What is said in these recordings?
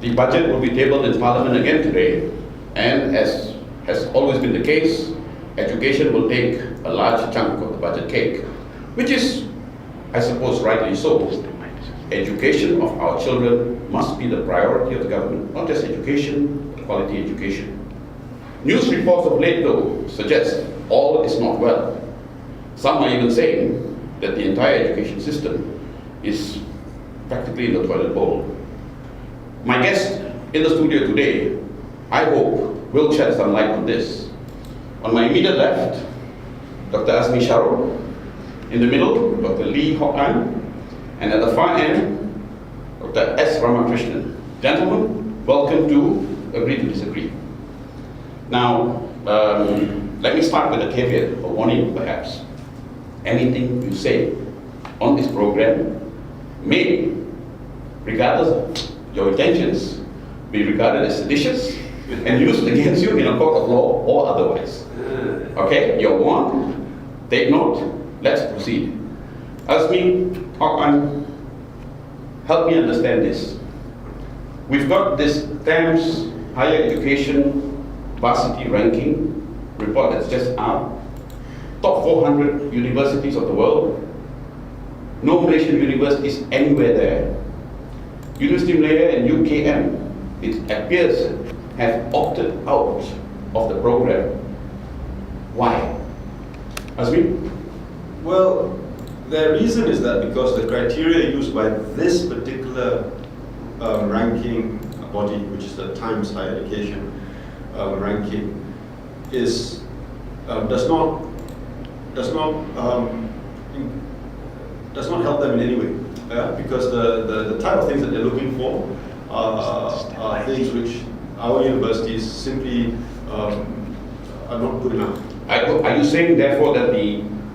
The budget will be tabled in Parliament again today, and as has always been the case, education will take a large chunk of the budget cake, which is, I suppose, rightly so. Education of our children must be the priority of the government, not just education, but quality education. News reports of late, though, suggest all is not well. Some are even saying that the entire education system is practically in the toilet bowl. My guest in the studio today, I hope, will shed some light on this. On my immediate left, Dr. Azmi Sharul. In the middle, Dr. Lee Hock An. And at the far end, Dr. S. Ramakrishnan. Gentlemen, welcome to Agree to Disagree. Now, let me start with a caveat, a warning perhaps. Anything you say on this program may, regardless of your intentions, be regarded as seditious and used against you in a court of law or otherwise. Okay, you're warned. Take note. Let's proceed. Azmi, Hock An, help me understand this. We've got this TAMS Higher Education Varsity Ranking report that's just out. Top 400 universities of the world. No Malaysian universities anywhere there. University of Malaya and UKM, it appears, have opted out of the program. Why? Azmi? Well, the reason is that because the criteria used by this particular ranking body, which is the Times Higher Education ranking, is does not help them in any way, because the type of things that they're looking for are things which our universities simply are not good enough. Are you saying therefore that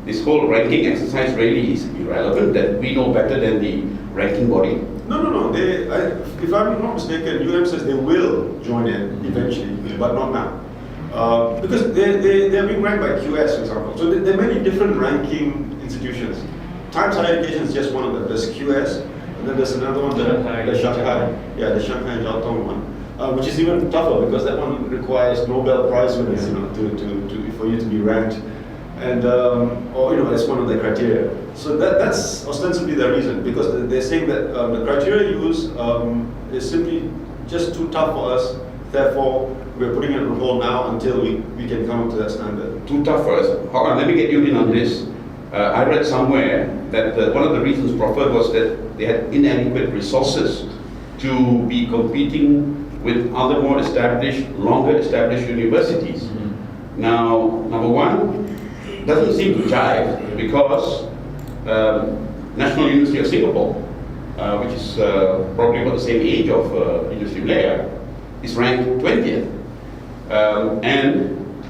this whole ranking exercise really is irrelevant, that we know better than the ranking body? No. If I'm not mistaken, UM says they will join in eventually, but not now. Because they're being ranked by QS, for example. So there are many different ranking institutions. Times Higher Education is just one of them. There's QS, and then there's another one, the Shanghai. Yeah, the Shanghai Jiao Tong one, which is even tougher because that one requires Nobel Prize winners, for you to be ranked. And that's one of the criteria. So that's ostensibly the reason, because they're saying that the criteria used is simply just too tough for us. Therefore, we're putting it on hold now until we can come up to that standard. Too tough for us. Hold on, let me get you in on this. I read somewhere that one of the reasons proffered was that they had inadequate resources to be competing with other more established, longer established universities. Mm-hmm. Now, number one, doesn't seem to jive because National University of Singapore, which is probably about the same age of University of Malaya, is ranked 20th. And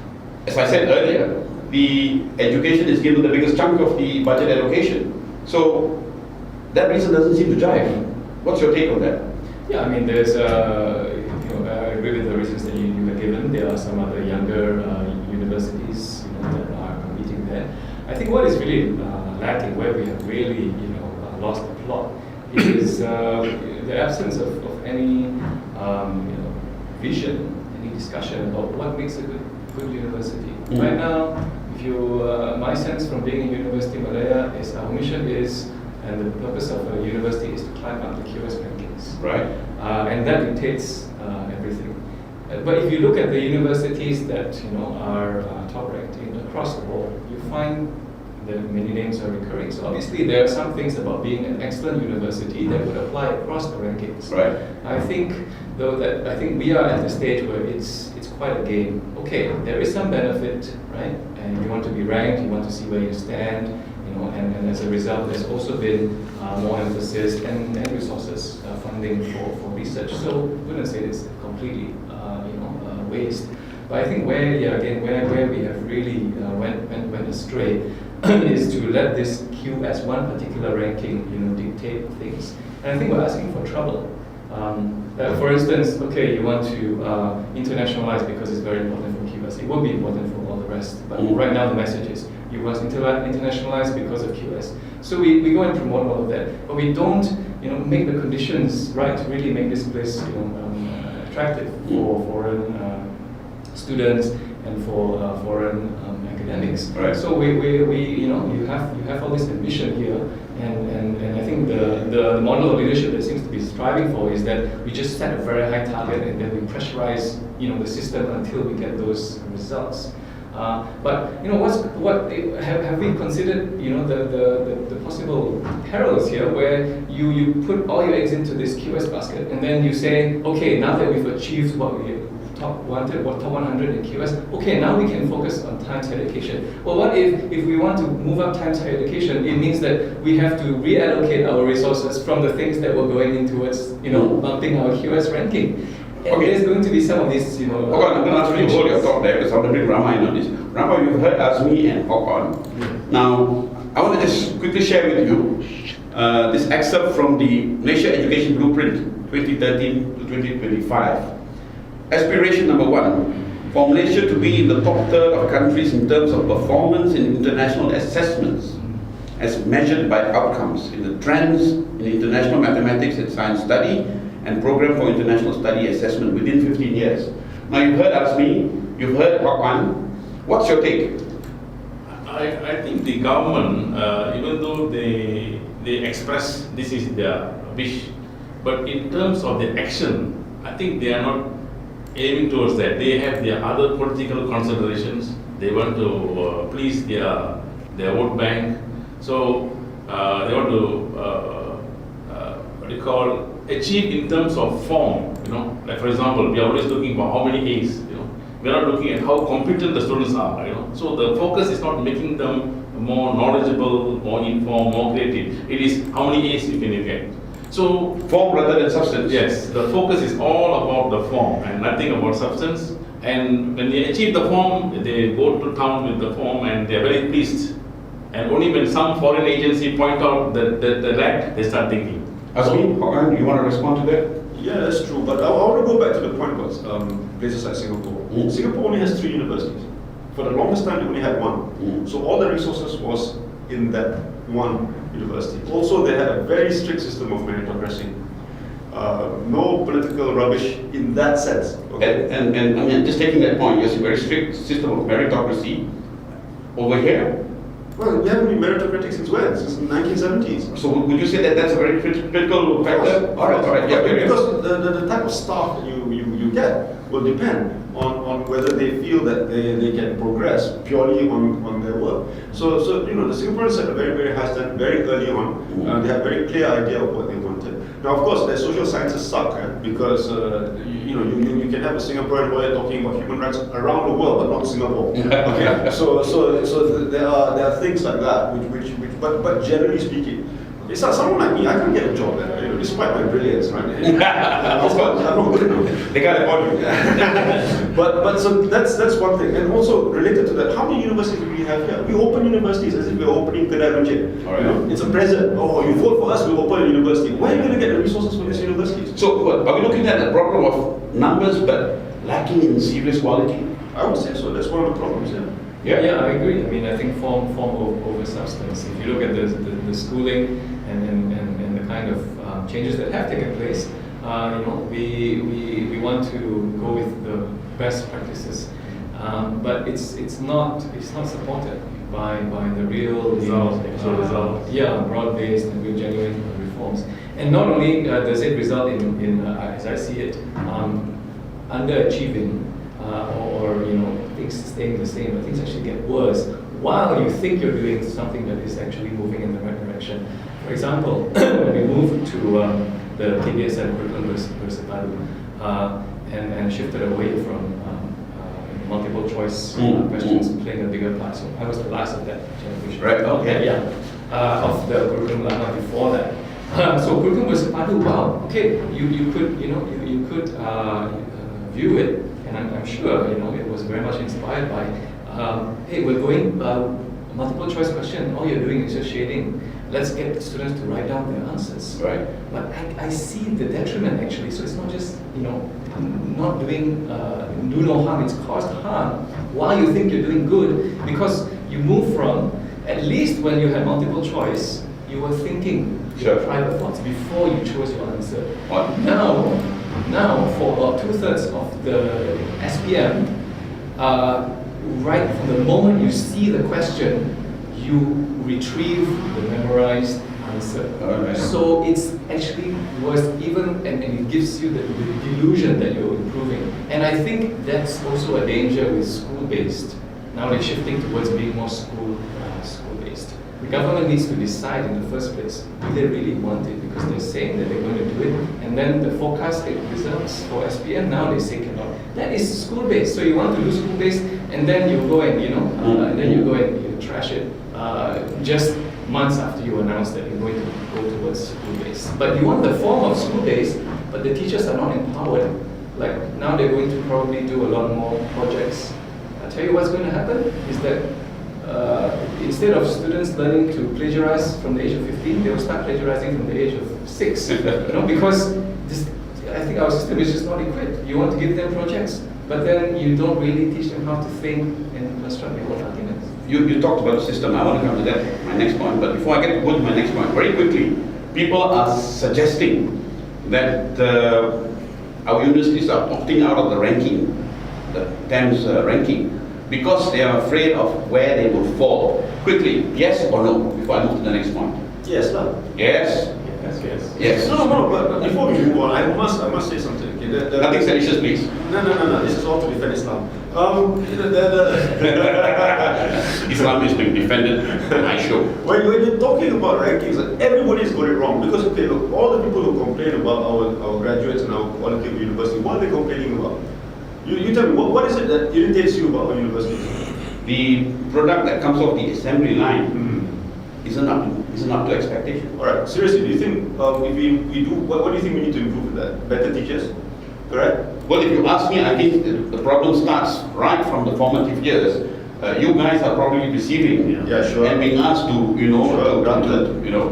as I said earlier, the education is given the biggest chunk of the budget allocation. So that reason doesn't seem to jive. What's your take on that? Yeah, I mean, there's, I agree with the reasons that you have given. There are some other younger universities, that are competing there. I think what is really lacking, where we have really, lost the plot, is the absence of any, vision, any discussion about what makes a good university. Mm-hmm. Right now, if you, my sense from being in University of Malaya is our mission is, and the purpose of a university is to climb up the QS rankings. Right. And that dictates everything. But if you look at the universities that are top ranked across the board, you find that many names are recurring. So obviously there are some things about being an excellent university that would apply across the rankings. Right. I think though that we are at the stage where it's quite a game. Okay, there is some benefit, right? And you want to be ranked, you want to see where you stand, and as a result, there's also been more emphasis and resources funding for research. So I wouldn't say it's completely waste. But I think where we have really went astray is to let this queue as one particular ranking, dictate things. And I think we're asking for trouble. For instance, okay, you want to internationalize because it's very important for QS. It will be important for all the rest. But right now the message is It was internationalized because of QS. So we go and promote all of that, but we don't, make the conditions right to really make this place, attractive for foreign students and for foreign academics. Right. So you have all this ambition here, and I think the model of leadership that seems to be striving for is that we just set a very high target and then we pressurize the system until we get those results. But have we considered the possible perils here, where you put all your eggs into this QS basket and then you say, okay, now that we've achieved what we top 100 in QS, okay, now we can focus on times higher education. Well, what if we want to move up times higher education? It means that we have to reallocate our resources from the things that were going in towards bumping our QS ranking. And Okay. there's going to be some of these, Okay, I'm going to ask you to hold your thought there because I want to bring Rama in on this. Rama, you've heard Azmi and Hokon. Now, I want to just quickly share with you this excerpt from the Malaysia Education Blueprint 2013 to 2025. Aspiration number 1, for Malaysia to be in the top third of countries in terms of performance in international assessments as measured by outcomes in the trends in international mathematics and science study and program for international study assessment within 15 years. Now you've heard Azmi, you've heard Hokwan. What's your take? I think the government, even though they express this is their wish, but in terms of the action, I think they are not aiming towards that. They have their other political considerations. They want to please their vote bank. So they want to achieve in terms of form. Like for example, we are always looking for how many A's. We are not looking at how competent the students are. So the focus is not making them more knowledgeable, more informed, more creative. It is how many A's you can get. So Form rather than substance. yes, the focus is all about the form and nothing about substance. And when they achieve the form, they go to town with the form and they are very pleased. And only when some foreign agency point out the lack, they start thinking. Azmi, Hokwan, you want to respond to that? Yeah, that's true. But I want to go back to the point about places like Singapore. Singapore only has 3 universities. For the longest time, they only had 1. So all the resources was in that one university. Also, they had a very strict system of meritocracy. No political rubbish in that sense. Okay? And I mean, just taking that point, yes, a very strict system of meritocracy over here. Well, we haven't been meritocratic since when? Since the 1970s. So would you say that that's a very critical factor? All right, yeah, very good. Because the type of staff that you get will depend on whether they feel that they can progress purely on their work. So the Singaporeans set a very, very high standard very early on. They have a very clear idea of what they wanted. Now, of course, their social sciences suck because you can have a Singaporean lawyer talking about human rights around the world, but not Singapore. Okay, so there are things like that, but generally speaking, it's not someone like me. I can't get a job there, despite my brilliance, right? I'm not good enough. They can't afford you. But so that's one thing, and also related to that, how many universities do we have here? We open universities as if we're opening Kedai Runcit. All right. It's a present. Oh, you vote for us, we open a university. Where are you going to get the resources for these universities? So are we looking at a problem of numbers but lacking in serious quality? I would say so. That's one of the problems. Yeah. Yeah, I agree. I mean, I think form over substance. If you look at the schooling and the kind of changes that have taken place, we want to go with the best practices, but it's not supported by the real results. Yeah, broad-based and real genuine reforms. And not only does it result in as I see it, underachieving or things staying the same, but things actually get worse while you think you're doing something that is actually moving in the right direction. For example, when we moved to the TBSN curriculum bersepadu and shifted away from multiple choice questions playing a bigger part. So I was the last of that generation. Right, okay. Yeah, of the curriculum lama before that. So curriculum bersepadu, wow, okay, you could view it, and I'm sure it was very much inspired by hey, we're going multiple choice question, all you're doing is just shading. Let's get students to write down their answers. Right. But I see the detriment actually, so it's not just not doing do no harm, it's caused harm while you think you're doing good, because You move from, at least when you had multiple choice, you were thinking your Sure. private thoughts before you chose your answer. What? Now, for about 2/3 of the SPM, right from the moment you see the question, you retrieve the memorized answer. Alright. So it's actually worse, even, and it gives you the delusion that you're improving. And I think that's also a danger with school-based. Now they're shifting towards being more school-based. The government needs to decide in the first place, do they really want it? Because they're saying that they're going to do it. And then the forecast results for SPM, now they say cannot. That is school-based. So you want to do school-based, and then you go and, and then you go and you trash it just months after you announce that you're going to go towards school-based. But you want the form of school-based, but the teachers are not empowered. Like now they're going to probably do a lot more projects. I'll tell you what's going to happen is that instead of students learning to plagiarize from the age of 15, they will start plagiarizing from the age of 6. Because this, I think our system is just not equipped. You want to give them projects, but then you don't really teach them how to think and construct their own arguments. You talked about the system. I want to come to that, my next point. But before I get to go to my next point, very quickly, people are suggesting that our universities are opting out of the ranking, the TAMS ranking, because they are afraid of where they will fall. Quickly, yes or no, before I move to the next point. Yes, lah. Yes? Yes. Yes. No, but before we move on, I must say something. Okay, Nothing seditious, please. No. This is all to defend Islam. Islam is being defended in my show. When you're talking about rankings, everybody's got it wrong. Because, okay, look, all the people who complain about our graduates and our quality of university, what are they complaining about? You tell me, what is it that irritates you about our university? The product that comes off the assembly line isn't up to expectation. All right, seriously, do you think if we do, what do you think we need to improve with that? Better teachers, correct? Well, if you ask me, I think the problem starts right from the formative years. You guys are probably receiving Yeah, sure. and being asked to,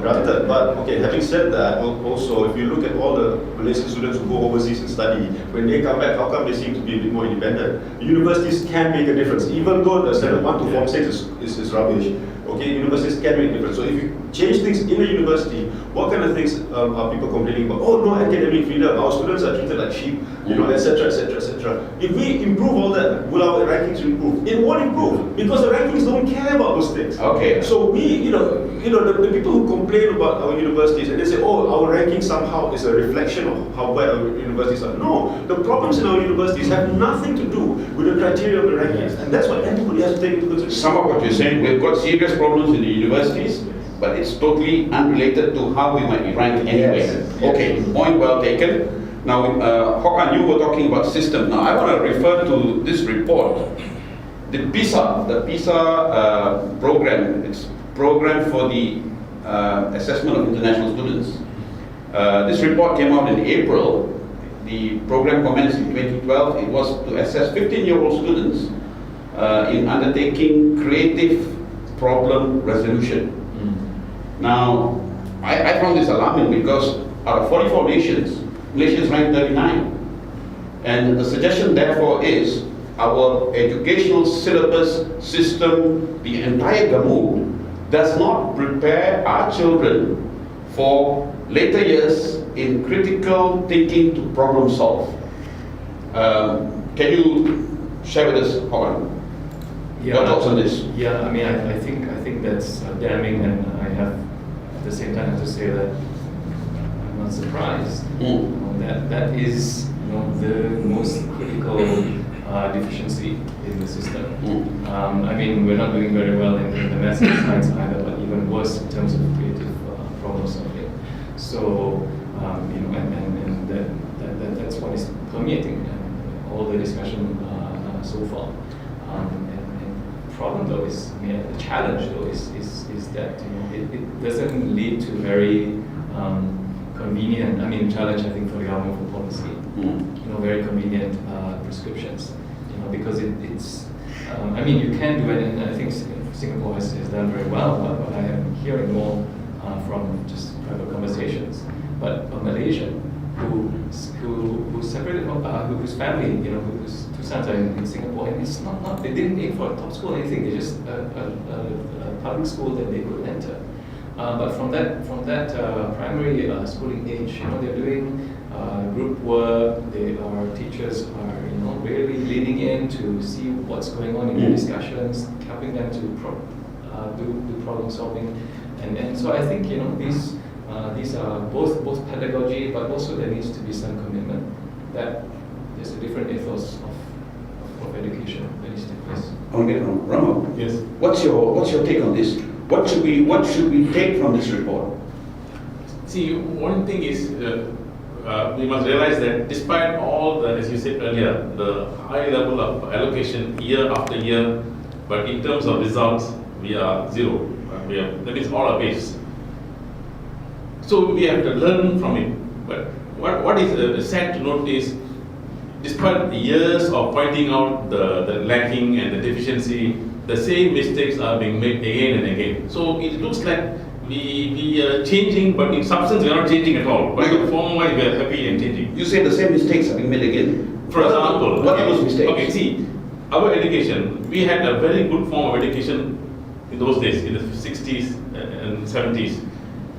Granted, but okay, having said that, also, if you look at all the Malaysian students who go overseas and study, when they come back, how come they seem to be a bit more independent? Universities can make a difference, even though the standard 1 to Form 6 is rubbish. Okay, universities can make a difference. So if you change things in a university, what kind of things are people complaining about? Oh, no academic freedom, our students are treated like sheep, etc., etc., etc. If we improve all that, will our rankings improve? It won't improve, because the rankings don't care about those things. Okay. So we, the people who complain about our universities and they say, oh, our ranking somehow is a reflection of how bad our universities are. No, the problems in our universities have nothing to do with the criteria of the rankings, and that's what everybody has to take into consideration. Some of what you're saying, we've got serious problems in the universities, but it's totally unrelated to how we might be ranked anyway. Yes. Okay, point well taken. Now, Hokan, you were talking about system. Now, I want to refer to this report. The PISA program, it's program for the assessment of international students. This report came out in April. The program commenced in 2012. It was to assess 15-year-old students in undertaking creative problem resolution. Now, I found this alarming because out of 44 nations, Malaysia is ranked 39. And the suggestion therefore is our educational syllabus system, the entire gamut, does not prepare our children for later years in critical thinking to problem solve. Can you share with us, Hokan, your thoughts on this? Yeah, I mean, I think that's damning, and I have at the same time to say that I'm not surprised. That is the most critical deficiency in the system. I mean, we're not doing very well in the maths and science either, but even worse in terms of creative problem solving. So, and that's what is permeating all the discussion so far. And problem though is, the challenge though is that it doesn't lead to very convenient. Challenge I think for the government for policy. Very convenient prescriptions. Because it's. You can do it, and I think Singapore has done very well. But I am hearing more from just private conversations. But a Malaysian who separated, whose family, whose two sons are in Singapore, and it's not they didn't aim for a top school or anything. They're just a public school that they could enter. But from that primary schooling age, they're doing group work. Our teachers are really leaning in to see what's going on in the discussions, helping them to do problem solving, and so I think these are both pedagogy, but also there needs to be some commitment that there's a different ethos of education that needs to take place. Rama, Yes. what's your take on this? What should we take from this report? See, one thing is we must realize that despite all the, as you said earlier, the high level of allocation year after year, but in terms of results, we are zero. That means all are base. So we have to learn from it. But what is sad to note is, despite the years of pointing out the lacking and the deficiency, the same mistakes are being made again and again. So it looks like we are changing, but in substance we are not changing at all. But in form wise we are happy and changing. You say the same mistakes are being made again. For example, what are those mistakes? Okay, see, our education, we had a very good form of education in those days, in the 60s and 70s.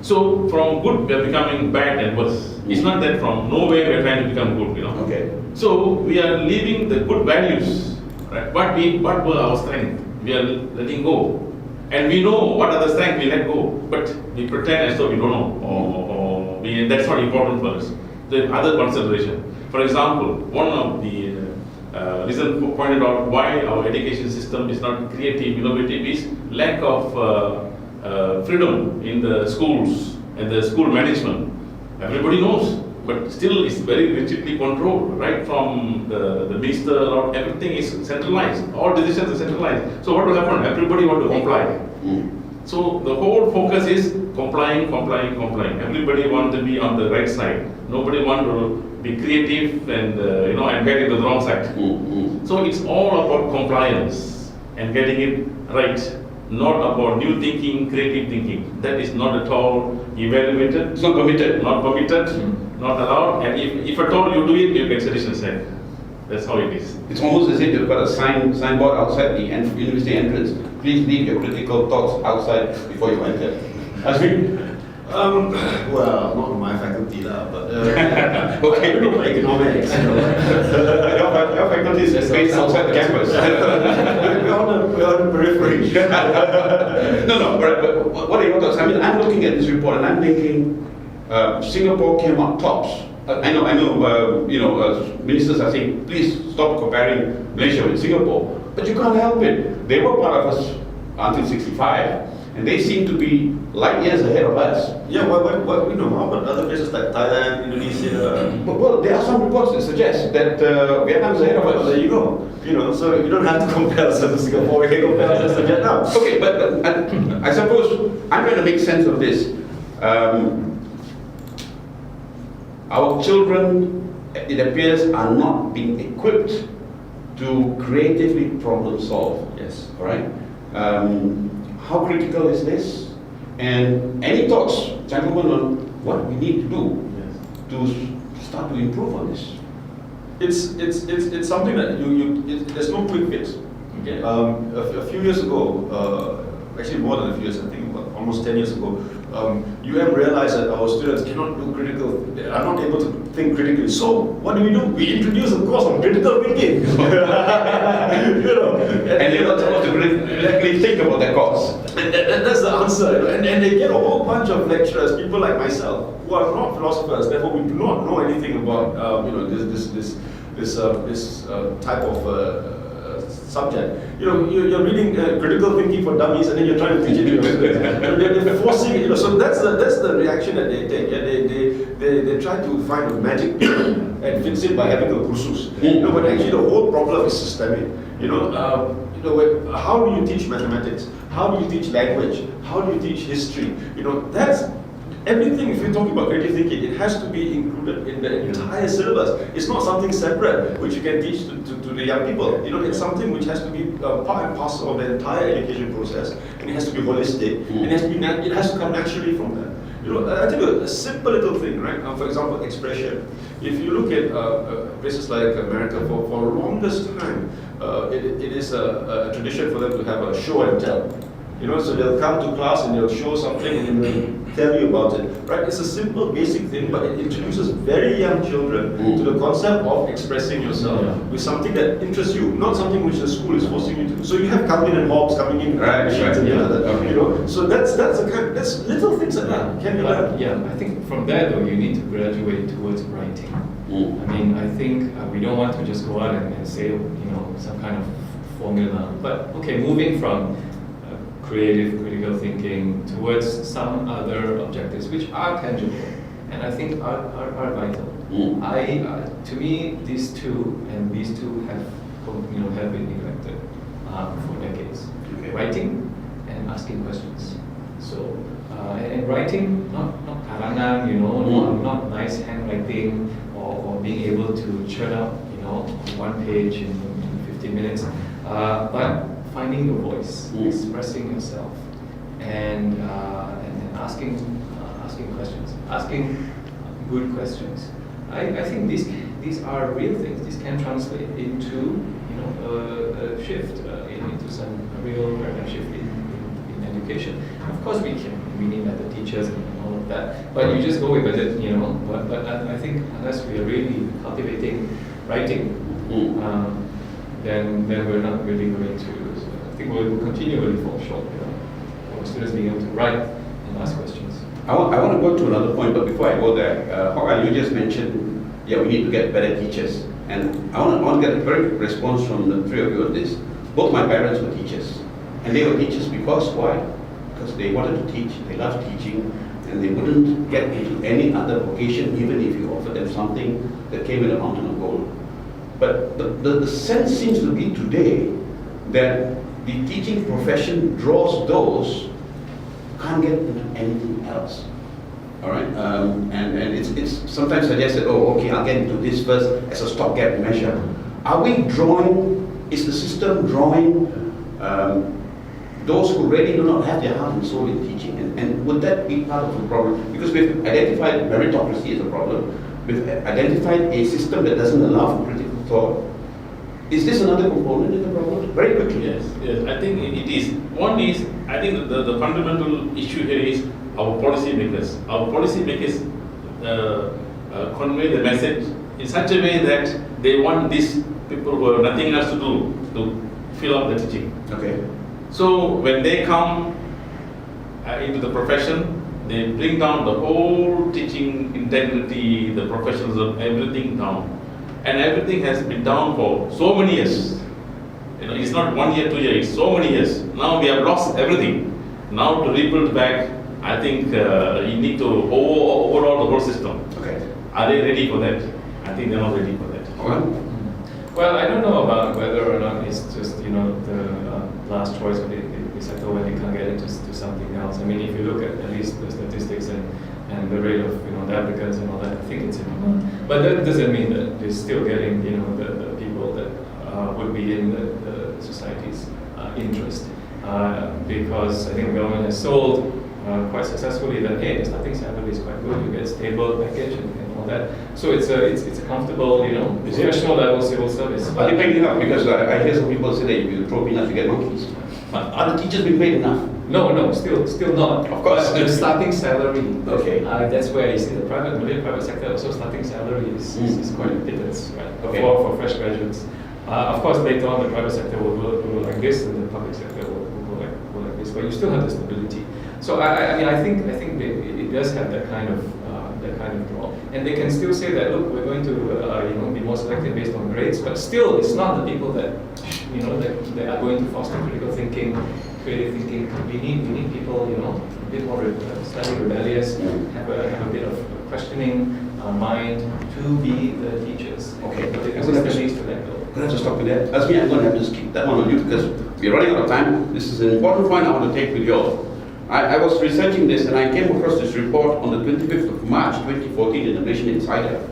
So from good we are becoming bad and worse. It's not that from nowhere we are trying to become good, Okay. So we are leaving the good values, right? What were our strength? We are letting go. And we know what are the strength we let go, but we pretend as though we don't know, that's not important for us. The other consideration. For example, one of the reasons pointed out why our education system is not creative, innovative is lack of freedom in the schools and the school management. Everybody knows, but still it's very rigidly controlled, right from the minister, or everything is centralized. All decisions are centralized. So what will happen? Everybody want to comply. So the whole focus is complying. Everybody want to be on the right side. Nobody want to be creative and and get into the wrong side. So it's all about compliance and getting it right, not about new thinking, creative thinking. That is not at all evaluated. It's not permitted. Not permitted, not allowed, and if at all you do it, you get sedition said. That's how it is. It's almost as if you've got a signboard outside the university entrance. Please leave your critical thoughts outside before you enter. Azmi? Well, not my faculty but Okay. I don't know about economics. Your faculty is based outside the campus. we're on the periphery. No, but what are your thoughts? I mean, I'm looking at this report and I'm thinking Singapore came out tops. I know. Ministers are saying, please stop comparing Malaysia with Singapore. But you can't help it. They were part of us until 65, and they seem to be light years ahead of us. Yeah, how about other places like Thailand, Indonesia? Well, there are some reports that suggest that Vietnam is ahead of Well, there us. you go. So you don't have to compare ourselves to Singapore. We can compare ourselves to Vietnam. Okay, but I suppose I'm trying to make sense of this. Our children, it appears, are not being equipped to creatively problem solve. Yes. All right. How critical is this? And any thoughts, gentlemen, on what we need to do to start to improve on this? It's something that there's no quick fix. Okay. A few years ago, actually more than a few years, I think almost 10 years ago, realized that our students cannot do they are not able to think critically. So what do? We introduce a course on critical thinking. And you're not supposed to really think about that course. That's the answer. And they get a whole bunch of lecturers, people like myself, who are not philosophers, therefore we do not know anything about this type of subject. You're reading critical thinking for dummies, and then you're trying to teach it to your students. They're forcing it. So that's the reaction that they take. Yeah, they try to find a magic pill and fix it by having a kursus. But actually the whole problem is systemic. How do you teach mathematics? How do you teach language? How do you teach history? That's everything. If you're talking about creative thinking, it has to be included in the entire syllabus. It's not something separate which you can teach to the young people. It's something which has to be part and parcel of the entire education process, and it has to be holistic. And it has to come naturally from that. You know, I tell you a simple little thing, right? For example, expression. If you look at places like America, for longest time, it is a tradition for them to have a show and tell. You know, so they'll come to class and they'll show something and they'll tell you about it, right? It's a simple, basic thing, but it introduces very young children to the concept of expressing yourself with something that interests you, not something which the school is forcing you to do. So you have Calvin and Hobbes coming in, Right, machines and yeah. other, Okay. you know. So that's little things like that can be learned. Yeah, I think from there though, you need to graduate towards writing. I mean, I think we don't want to just go out and say, you know, some kind of formula. But okay, moving from creative, critical thinking towards some other objectives which are tangible and I think are vital. To me, these two have, you know, have been neglected for decades. Okay. Writing and asking questions. So, and writing, not karangan, you know, not nice handwriting or being able to churn out, you know, one page in 15 minutes, but finding your voice, expressing yourself, and asking questions, asking good questions. I think these are real things. These can translate into, you know, a shift into some real paradigm shift in education. Of course, we need better teachers and all of that, but you just go with it, you know. But I think unless we are really cultivating writing, then we're not really going to. I think we'll continually fall short, you know, for students being able to write and ask questions. I want to go to another point, but before I go there, Hokan, you just mentioned, we need to get better teachers. And I want to get a very quick response from the three of you on this. Both my parents were teachers. And they were teachers because, why? Because they wanted to teach, they loved teaching, and they wouldn't get into any other vocation even if you offered them something that came in a mountain of gold. But the sense seems to be today that the teaching profession draws those who can't get into anything else. All right, and it's sometimes suggested, oh, okay, I'll get into this first as a stopgap measure. Are we drawing? Is the system drawing those who really do not have their heart and soul in teaching? And would that be part of the problem? Because we've identified meritocracy as a problem. We've identified a system that doesn't allow for critical thought. Is this another component in the problem? Very quickly. Yes, I think it is. One is, I think the fundamental issue here is our policy makers. Our policy makers convey the message in such a way that they want these people who have nothing else to do to fill up the teaching. Okay. So when they come into the profession, they bring down the whole teaching integrity, the professionalism, everything down. And everything has been down for so many years. You know, it's not 1 year, 2 years, it's so many years. Now we have lost everything. Now to rebuild back, I think you need to overhaul the whole system. Okay. Are they ready for that? I think they're not ready for that. Well, I don't know about whether or not it's just, you know, the last choice of the sector when they can't get into something else. I mean, if you look at least the statistics and the rate of, you know, the applicants and all that, I think it's in demand. But that doesn't mean that they're still getting, you know, the people that would be in the society's interest. Because I think the government has sold quite successfully that, hey, the starting salary is quite good, you get stable package and all that. So it's a comfortable, you know, professional level civil service. Are they paying enough? Because I hear some people say that if you throw peanuts, you get monkeys. But are the teachers being paid enough? No, still not. Of course. But the starting salary, Okay. that's where you see the Malay private sector also starting salary is quite a pittance, right? Okay. For fresh graduates. Of course, later on the private sector will go like this, and the public sector will go like this. But you still have the stability. So I mean, I think it does have that kind of draw, and they can still say that, look, we're going to you know, be more selective based on grades, but still, it's not the people that, you know, that are going to foster critical thinking, creative thinking. We need people, you know, a bit more slightly rebellious, have a bit of questioning mind to be the teachers. Okay. The system needs to let go. I'm going to have to stop you there. Asmi, I'm going to have to skip that one on you because we're running out of time. This is an important point I want to take with you all. I was researching this and I came across this report on the 25th of March 2014 in the Malaysian Insider.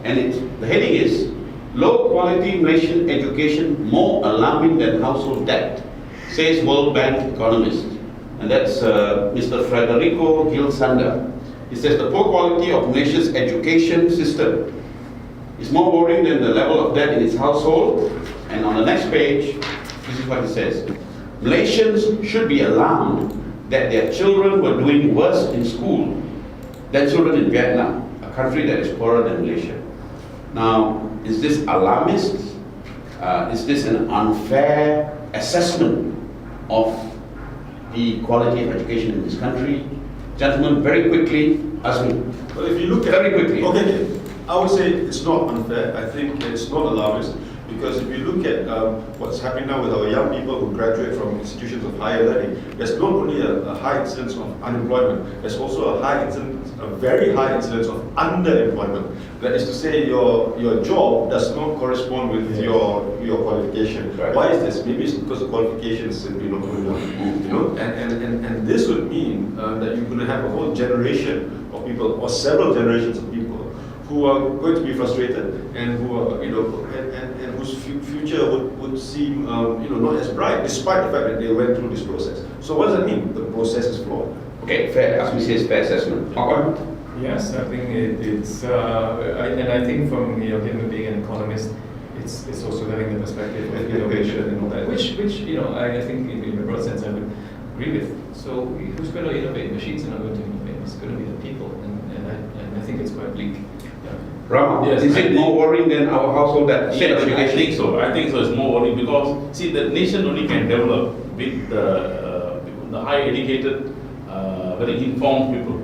And the heading is, Low Quality Malaysian Education More Alarming Than Household Debt, says World Bank economist. And that's Mr. Federico Gil Sander. It says the poor quality of Malaysia's education system is more worrying than the level of debt in its household. And on the next page, this is what it says. Malaysians should be alarmed that their children were doing worse in school than children in Vietnam, a country that is poorer than Malaysia. Now, is this alarmist? Is this an unfair assessment of the quality of education in this country? Gentlemen, very quickly, Azmi. Well, if you look at Very quickly. okay, I would say it's not unfair. I think it's not alarmist because if you look at what's happening now with our young people who graduate from institutions of higher learning, there's not only a high incidence of unemployment, there's also a very high incidence of underemployment. That is to say, your job does not correspond with your qualification. Right. Why is this? Maybe it's because the qualification is simply not good enough. You know, and this would mean that you're going to have a whole generation of people, or several generations of people, who are going to be frustrated and who are, and whose future would seem, not as bright, despite the fact that they went through this process. So what does that mean? The process is flawed. Okay, fair. Azmi says fair assessment. Marwan? Yes, I think I think from him being an economist, it's also having the perspective of innovation and all that, which I think in a broad sense I would agree with. So who's going to innovate? Machines are not going to innovate. It's going to be the people, and I think it's quite bleak. Yeah. Rama, Yes, is I it think- more worrying than our household that state of Yes, I education? think so. I think so. It's more worrying because see, the nation only can develop with the high educated, very informed people,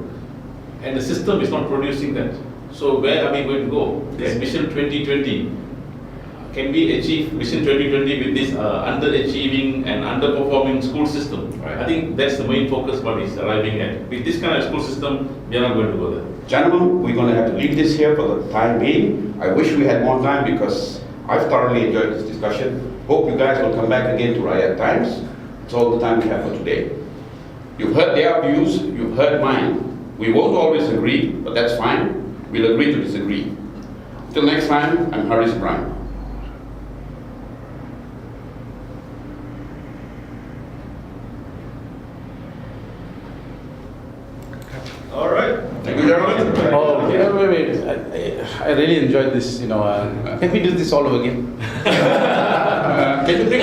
and the system is not producing that. So where are we going to go? This Vision 2020. Can we achieve Vision 2020 with this underachieving and underperforming school system? Right. I think that's the main focus what is arriving at. With this kind of school system, we are not going to go there. Gentlemen, we're going to have to leave this here for the time being. I wish we had more time because I've thoroughly enjoyed this discussion. Hope you guys will come back again to Rakyat Times. It's all the time we have for today. You've heard their views, you've heard mine. We won't always agree, but that's fine. We'll agree to disagree. Till next time, I'm Haris Ibrahim. All right. Thank you, gentlemen. Oh, wait. I really enjoyed this, Can we do this all over again? Can you bring